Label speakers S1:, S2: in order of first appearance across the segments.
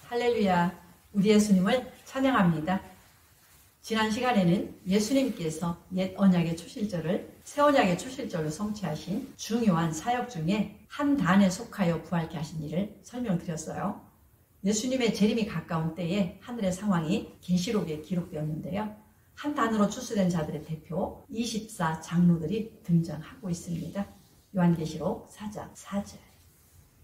S1: 할렐루야, 우리 예수님을 찬양합니다. 지난 시간에는 예수님께서 옛 언약의 초실절을 새 언약의 초실절로 성취하신 중요한 사역 중에 한 단에 속하여 부활케 하신 일을 설명드렸어요. 예수님의 재림이 가까운 때에 하늘의 상황이 계시록에 기록되었는데요. 한 단으로 추수된 자들의 대표 24 장로들이 등장하고 있습니다. 요한계시록 4장 4절.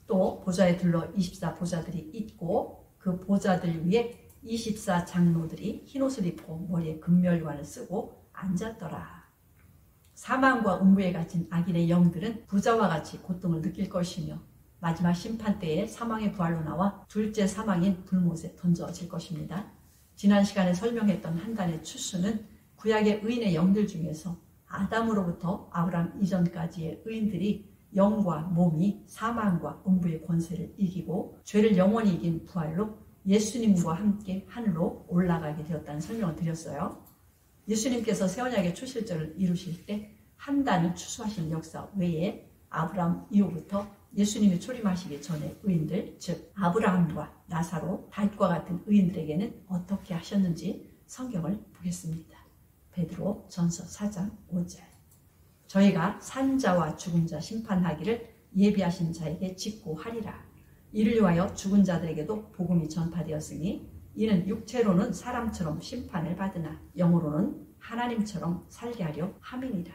S1: 또 보좌에 둘러 24 보좌들이 있고 그 보좌들 위에 24 장로들이 흰옷을 입고 머리에 금멸관을 쓰고 앉았더라. 사망과 음부에 갇힌 악인의 영들은 부자와 같이 고통을 느낄 것이며 마지막 심판 때에 사망의 부활로 나와 둘째 사망인 불못에 던져질 것입니다. 지난 시간에 설명했던 한 단의 추수는 구약의 의인의 영들 중에서 아담으로부터 아브라함 이전까지의 의인들이 영과 몸이 사망과 음부의 권세를 이기고 죄를 영원히 이긴 부활로 예수님과 함께 하늘로 올라가게 되었다는 설명을 드렸어요. 예수님께서 새 언약의 초실절을 이루실 때 한 단을 추수하신 역사 외에 아브라함 이후부터 예수님이 초림하시기 전에 의인들, 즉 아브라함과 나사로, 다윗과 같은 의인들에게는 어떻게 하셨는지 성경을 보겠습니다. 베드로 전서 4장 5절. 저희가 산자와 죽은 자 심판하기를 예비하신 자에게 직고하리라. 이를 위하여 죽은 자들에게도 복음이 전파되었으니 이는 육체로는 사람처럼 심판을 받으나 영으로는 하나님처럼 살게 하려 함이니라.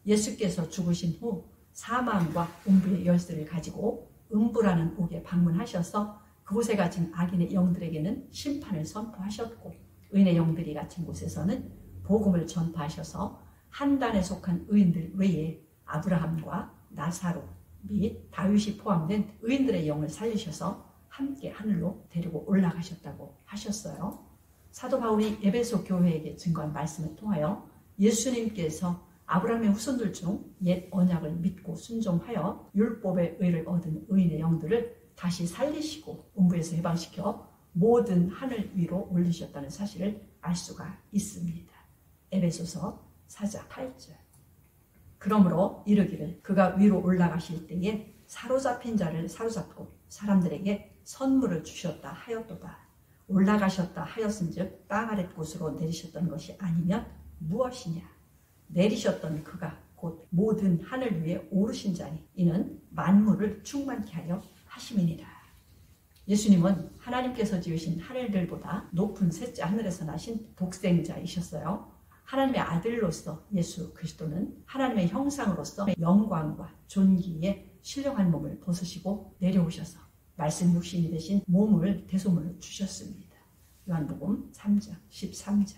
S1: 예수께서 죽으신 후 사망과 음부의 열쇠를 가지고 음부라는 옥에 방문하셔서 그곳에 갇힌 악인의 영들에게는 심판을 선포하셨고 의인의 영들이 갇힌 곳에서는 복음을 전파하셔서 한 단에 속한 의인들 외에 아브라함과 나사로 및 다윗이 포함된 의인들의 영을 살리셔서 함께 하늘로 데리고 올라가셨다고 하셨어요. 사도 바울이 에베소 교회에게 증거한 말씀을 통하여 예수님께서 아브라함의 후손들 중 옛 언약을 믿고 순종하여 율법의 의를 얻은 의인의 영들을 다시 살리시고 음부에서 해방시켜 모든 하늘 위로 올리셨다는 사실을 알 수가 있습니다. 에베소서 4장 8절. 그러므로 이르기를 그가 위로 올라가실 때에 사로잡힌 자를 사로잡고 사람들에게 선물을 주셨다 하였도다. 올라가셨다 하였은즉 땅 아랫 곳으로 내리셨던 것이 아니면 무엇이냐. 내리셨던 그가 곧 모든 하늘 위에 오르신 자니 이는 만물을 충만케 하려 하심이니라. 예수님은 하나님께서 지으신 하늘들보다 높은 셋째 하늘에서 나신 독생자이셨어요. 하나님의 아들로서 예수 그리스도는 하나님의 형상으로서 영광과 존귀에 신령한 몸을 벗으시고 내려오셔서 말씀 육신이 되신 몸을 대소문을 주셨습니다. 요한복음 3장 13절.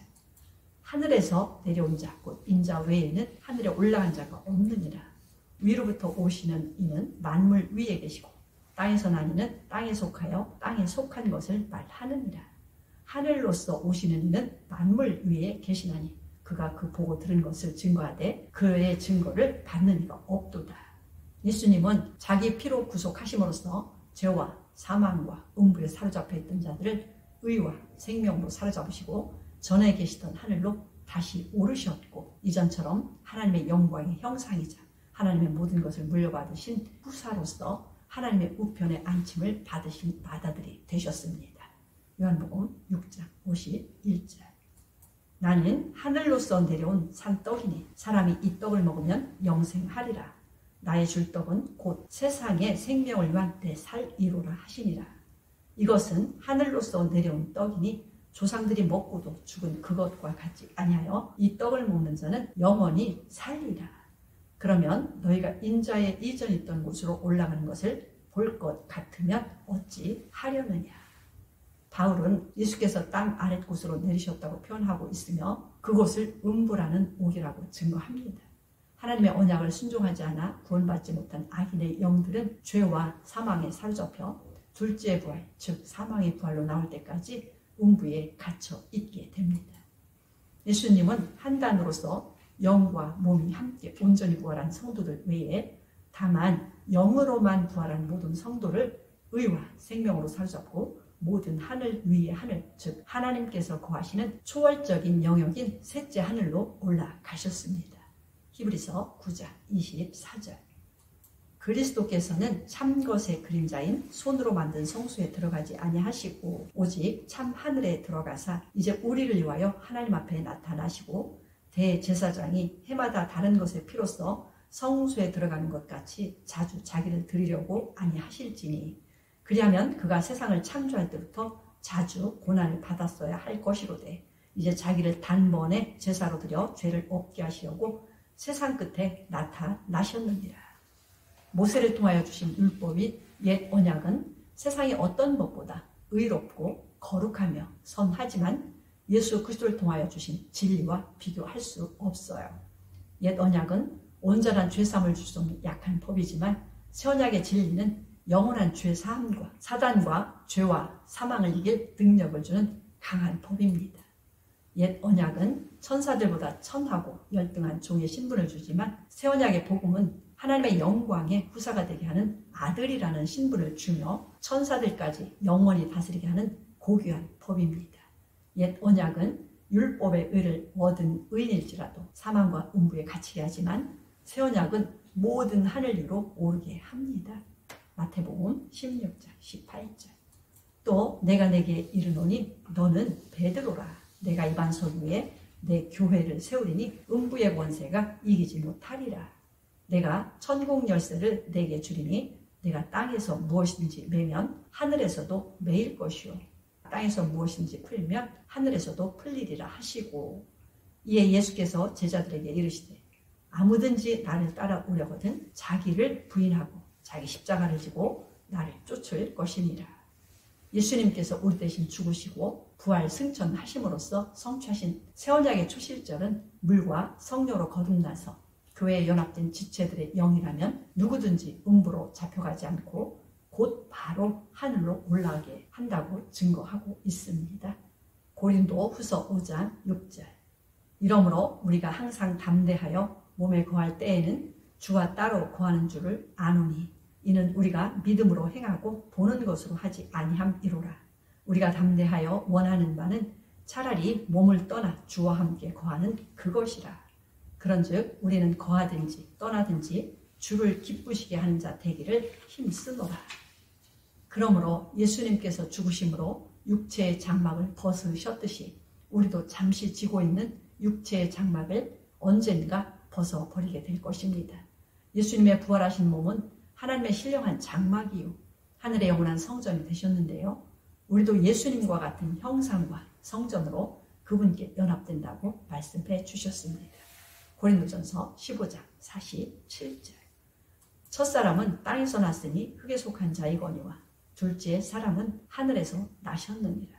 S1: 하늘에서 내려온 자 곧 인자 외에는 하늘에 올라간 자가 없느니라. 위로부터 오시는 이는 만물 위에 계시고 땅에서 난 이는 땅에 속하여 땅에 속한 것을 말하느니라. 하늘로서 오시는 이는 만물 위에 계시나니 그가 그 보고 들은 것을 증거하되 그의 증거를 받는 이가 없도다. 예수님은 자기 피로 구속하심으로써 죄와 사망과 음부에 사로잡혀 있던 자들을 의와 생명으로 사로잡으시고 전에 계시던 하늘로 다시 오르셨고 이전처럼 하나님의 영광의 형상이자 하나님의 모든 것을 물려받으신 후사로서 하나님의 우편의 안침을 받으신 바다들이 되셨습니다. 요한복음 6장 51절. 나는 하늘로서 내려온 산떡이니 사람이 이 떡을 먹으면 영생하리라. 나의 줄 떡은 곧 세상의 생명을 위한 내 살이로라 하시니라. 이것은 하늘로서 내려온 떡이니 조상들이 먹고도 죽은 그것과 같지 아니하여 이 떡을 먹는 자는 영원히 살리라. 그러면 너희가 인자의 이전 있던 곳으로 올라가는 것을 볼 것 같으면 어찌 하려느냐. 바울은 예수께서 땅 아랫 곳으로 내리셨다고 표현하고 있으며 그곳을 음부라는 옥이라고 증거합니다. 하나님의 언약을 순종하지 않아 구원받지 못한 악인의 영들은 죄와 사망에 사로잡혀 둘째 부활, 즉 사망의 부활로 나올 때까지 음부에 갇혀 있게 됩니다. 예수님은 한 단으로서 영과 몸이 함께 온전히 부활한 성도들 외에 다만 영으로만 부활한 모든 성도를 의와 생명으로 사로잡고 모든 하늘 위의 하늘, 즉 하나님께서 거하시는 초월적인 영역인 셋째 하늘로 올라가셨습니다. 히브리서 9장 24절. 그리스도께서는 참 것의 그림자인 손으로 만든 성소에 들어가지 아니하시고 오직 참 하늘에 들어가사 이제 우리를 위하여 하나님 앞에 나타나시고 대제사장이 해마다 다른 것의 피로써 성소에 들어가는 것 같이 자주 자기를 드리려고 아니하실지니 그리하면 그가 세상을 창조할 때부터 자주 고난을 받았어야 할 것이로되 이제 자기를 단번에 제사로 드려 죄를 없게 하시려고 세상 끝에 나타나셨느니라. 모세를 통하여 주신 율법이 옛 언약은 세상의 어떤 법보다 의롭고 거룩하며 선하지만 예수 그리스도를 통하여 주신 진리와 비교할 수 없어요. 옛 언약은 온전한 죄사함을 줄 수 없는 약한 법이지만 새 언약의 진리는 영원한 죄사함과 사단과 죄와 사망을 이길 능력을 주는 강한 법입니다. 옛 언약은 천사들보다 천하고 열등한 종의 신분을 주지만 새 언약의 복음은 하나님의 영광의 후사가 되게 하는 아들이라는 신분을 주며 천사들까지 영원히 다스리게 하는 고귀한 법입니다. 옛 언약은 율법의 의를 얻은 의인일지라도 사망과 음부에 갇히게 하지만 새 언약은 모든 하늘 위로 오르게 합니다. 마태복음 16장 18절. 또 내가 내게 이르노니 너는 베드로라. 내가 이 반석 위에 내 교회를 세우리니 음부의 권세가 이기지 못하리라. 내가 천국 열쇠를 내게 주리니 내가 땅에서 무엇인지 매면 하늘에서도 매일 것이요 땅에서 무엇인지 풀면 하늘에서도 풀리리라 하시고 이에 예수께서 제자들에게 이르시되 아무든지 나를 따라오려거든 자기를 부인하고 자기 십자가를 지고 나를 쫓을 것이니라. 예수님께서 우리 대신 죽으시고 부활 승천하심으로써 성취하신 새 언약의 초실절은 물과 성령으로 거듭나서 교회에 연합된 지체들의 영이라면 누구든지 음부로 잡혀가지 않고 곧 바로 하늘로 올라가게 한다고 증거하고 있습니다. 고린도 후서 5장 6절. 이러므로 우리가 항상 담대하여 몸에 거할 때에는 주와 따로 거하는 줄을 아노니 이는 우리가 믿음으로 행하고 보는 것으로 하지 아니함이로라. 우리가 담대하여 원하는 바는 차라리 몸을 떠나 주와 함께 거하는 그것이라. 그런즉 우리는 거하든지 떠나든지 주를 기쁘시게 하는 자 되기를 힘쓰노라. 그러므로 예수님께서 죽으심으로 육체의 장막을 벗으셨듯이 우리도 잠시 지고 있는 육체의 장막을 언젠가 벗어버리게 될 것입니다. 예수님의 부활하신 몸은 하나님의 신령한 장막이요 하늘의 영원한 성전이 되셨는데요. 우리도 예수님과 같은 형상과 성전으로 그분께 연합된다고 말씀해 주셨습니다. 고린도전서 15장 47절. 첫사람은 땅에서 났으니 흙에 속한 자이거니와 둘째 사람은 하늘에서 나셨느니라.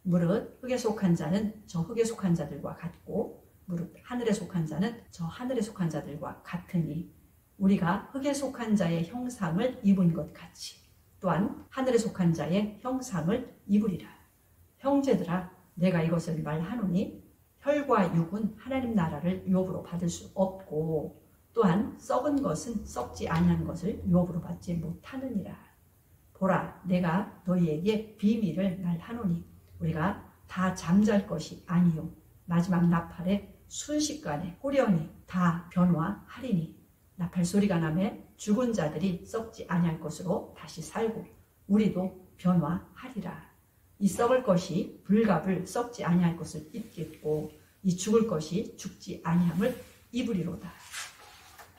S1: 무릇 흙에 속한 자는 저 흙에 속한 자들과 같고 무릇 하늘에 속한 자는 저 하늘에 속한 자들과 같으니 우리가 흙에 속한 자의 형상을 입은 것 같이 또한 하늘에 속한 자의 형상을 입으리라. 형제들아 내가 이것을 말하노니 혈과 육은 하나님 나라를 유업으로 받을 수 없고 또한 썩은 것은 썩지 아니한 것을 유업으로 받지 못하느니라. 보라 내가 너희에게 비밀을 말하노니 우리가 다 잠잘 것이 아니요 마지막 나팔에 순식간에 호련히 다 변화하리니 나팔 소리가 나매 죽은 자들이 썩지 아니할 것으로 다시 살고 우리도 변화하리라. 이 썩을 것이 불갑을 썩지 아니할 것을 입겠고 이 죽을 것이 죽지 아니함을 입으리로다.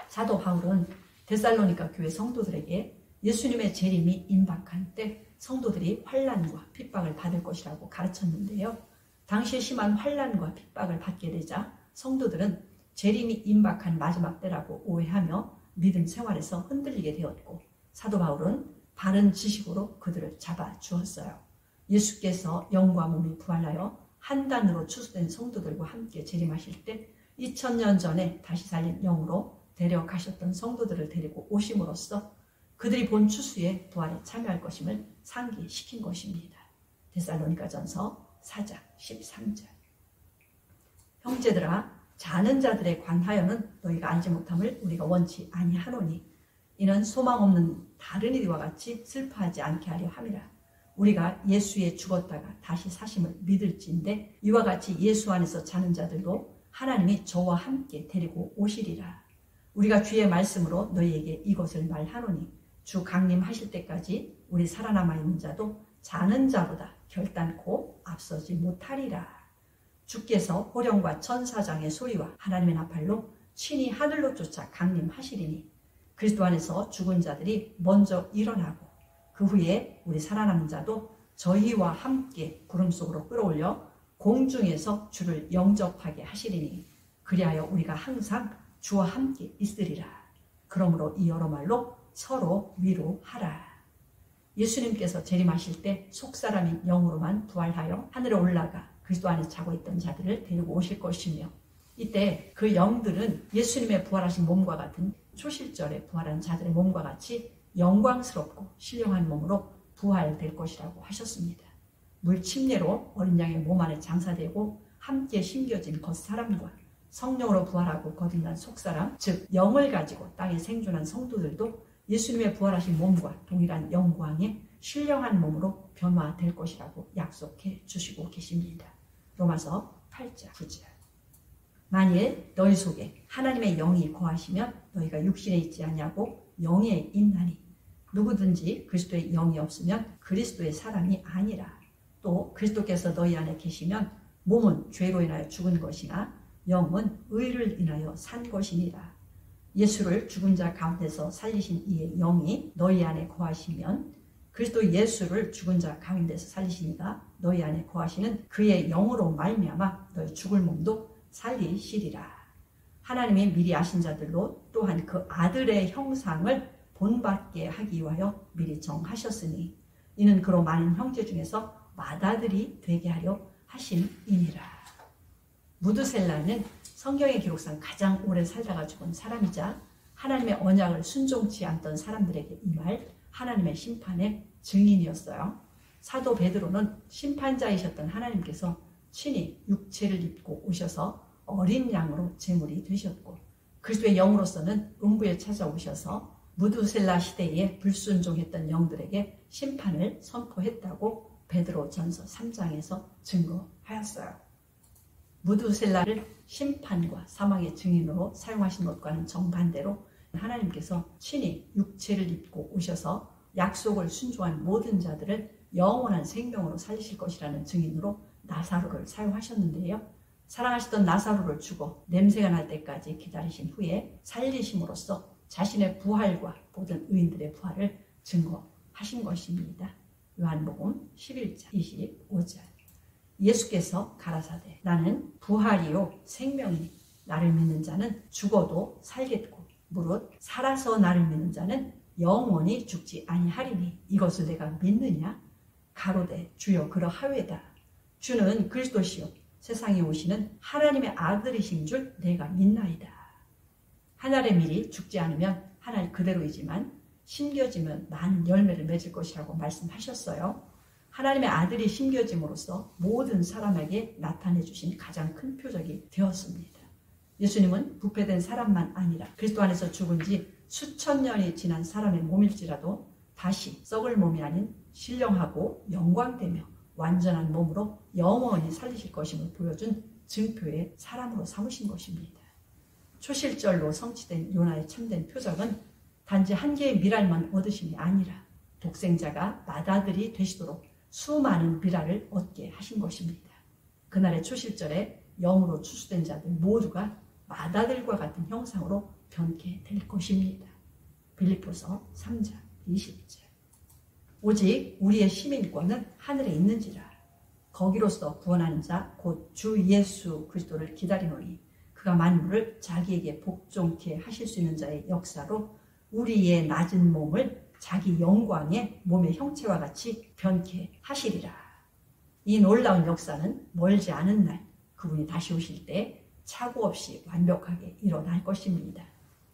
S1: 사도 바울은 데살로니가 교회 성도들에게 예수님의 재림이 임박한 때 성도들이 환난과 핍박을 받을 것이라고 가르쳤는데요. 당시에 심한 환난과 핍박을 받게 되자 성도들은 재림이 임박한 마지막 때라고 오해하며 믿음 생활에서 흔들리게 되었고 사도 바울은 바른 지식으로 그들을 잡아주었어요. 예수께서 영과 몸이 부활하여 한 단으로 추수된 성도들과 함께 재림하실 때 2000년 전에 다시 살린 영으로 데려가셨던 성도들을 데리고 오심으로써 그들이 본 추수의 부활에 참여할 것임을 상기시킨 것입니다. 데살로니가전서 4장 13절. 형제들아 자는 자들에 관하여는 너희가 알지 못함을 우리가 원치 아니하노니 이는 소망 없는 다른 이와 같이 슬퍼하지 않게 하려 함이라. 우리가 예수에 죽었다가 다시 사심을 믿을지인데 이와 같이 예수 안에서 자는 자들도 하나님이 저와 함께 데리고 오시리라. 우리가 주의 말씀으로 너희에게 이것을 말하노니 주 강림하실 때까지 우리 살아남아 있는 자도 자는 자보다 결단코 앞서지 못하리라. 주께서 호령과 천사장의 소리와 하나님의 나팔로 친히 하늘로 쫓아 강림하시리니 그리스도 안에서 죽은 자들이 먼저 일어나고 그 후에 우리 살아남은 자도 저희와 함께 구름 속으로 끌어올려 공중에서 주를 영접하게 하시리니 그리하여 우리가 항상 주와 함께 있으리라. 그러므로 이 여러 말로 서로 위로하라. 예수님께서 재림하실 때 속사람인 영으로만 부활하여 하늘에 올라가 그리스도 안에 자고 있던 자들을 데리고 오실 것이며 이때 그 영들은 예수님의 부활하신 몸과 같은 초실절에 부활한 자들의 몸과 같이 영광스럽고 신령한 몸으로 부활될 것이라고 하셨습니다. 물 침례로 어린 양의 몸 안에 장사되고 함께 심겨진 겉사람과 성령으로 부활하고 거듭난 속사람, 즉 영을 가지고 땅에 생존한 성도들도 예수님의 부활하신 몸과 동일한 영광의 신령한 몸으로 변화될 것이라고 약속해 주시고 계십니다. 로마서 8장 9절. 만일 너희 속에 하나님의 영이 거하시면 너희가 육신에 있지 아니하고 영에 있나니 누구든지 그리스도의 영이 없으면 그리스도의 사람이 아니라. 또 그리스도께서 너희 안에 계시면 몸은 죄로 인하여 죽은 것이나 영은 의를 인하여 산 것이니라. 예수를 죽은 자 가운데서 살리신 이의 영이 너희 안에 거하시면 그리스도 예수를 죽은 자 가운데서 살리시니가 너희 안에 거하시는 그의 영으로 말미암아 너희 죽을 몸도 살리시리라. 하나님이 미리 아신 자들로 또한 그 아들의 형상을 본받게 하기 위하여 미리 정하셨으니 이는 그로 많은 형제 중에서 맏아들이 되게 하려 하심이니라. 무드셀라는 성경의 기록상 가장 오래 살다가 죽은 사람이자 하나님의 언약을 순종치 않던 사람들에게 임할 하나님의 심판의 증인이었어요. 사도 베드로는 심판자이셨던 하나님께서 친히 육체를 입고 오셔서 어린 양으로 제물이 되셨고 그리스도의 영으로서는 음부에 찾아오셔서 무드셀라 시대에 불순종했던 영들에게 심판을 선포했다고 베드로전서 3장에서 증거하였어요. 무드셀라를 심판과 사망의 증인으로 사용하신 것과는 정반대로 하나님께서 친히 육체를 입고 오셔서 약속을 순종한 모든 자들을 영원한 생명으로 살리실 것이라는 증인으로 나사로를 사용하셨는데요. 사랑하시던 나사로를 죽어 냄새가 날 때까지 기다리신 후에 살리심으로써 자신의 부활과 모든 의인들의 부활을 증거하신 것입니다. 요한복음 11장 25절. 예수께서 가라사대 나는 부활이요 생명이니 나를 믿는 자는 죽어도 살겠고 무릇 살아서 나를 믿는 자는 영원히 죽지 아니하리니 이것을 내가 믿느냐? 가로되 주여 그러하외다. 주는 그리스도시요 세상에 오시는 하나님의 아들이신 줄 내가 믿나이다. 한 알의 밀이 죽지 않으면 한 알 그대로이지만 심겨지면 많은 열매를 맺을 것이라고 말씀하셨어요. 하나님의 아들이 심겨짐으로써 모든 사람에게 나타내 주신 가장 큰 표적이 되었습니다. 예수님은 부패된 사람만 아니라 그리스도 안에서 죽은 지 수천 년이 지난 사람의 몸일지라도 다시 썩을 몸이 아닌 신령하고 영광되며 완전한 몸으로 영원히 살리실 것임을 보여준 증표의 사람으로 삼으신 것입니다. 초실절로 성취된 요나의 참된 표적은 단지 한 개의 미랄만 얻으심이 아니라 독생자가 맏아들이 되시도록 수많은 미랄을 얻게 하신 것입니다. 그날의 초실절에 영으로 추수된 자들 모두가 맏아들과 같은 형상으로 변케 될 것입니다. 빌립보서 3장 20절. 오직 우리의 시민권은 하늘에 있는지라. 거기로서 구원하는 자 곧 주 예수 그리스도를 기다리노니 그가 만물을 자기에게 복종케 하실 수 있는 자의 역사로 우리의 낮은 몸을 자기 영광의 몸의 형체와 같이 변케 하시리라. 이 놀라운 역사는 멀지 않은 날 그분이 다시 오실 때 착오 없이 완벽하게 일어날 것입니다.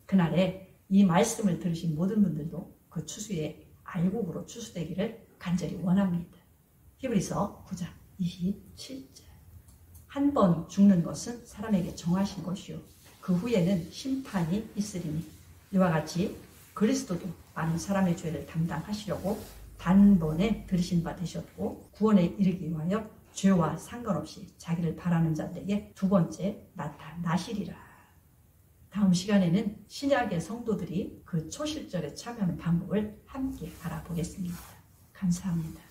S1: 그날에 이 말씀을 들으신 모든 분들도 그 추수의 알곡으로 추수되기를 간절히 원합니다. 히브리서 9장 27절. 한 번 죽는 것은 사람에게 정하신 것이요 그 후에는 심판이 있으리니 이와 같이 그리스도도 많은 사람의 죄를 담당하시려고 단번에 들으신 바 되셨고 구원에 이르기 위하여 죄와 상관없이 자기를 바라는 자들에게 두 번째 나타나시리라. 다음 시간에는 신약의 성도들이 그 초실절에 참여하는 방법을 함께 알아보겠습니다. 감사합니다.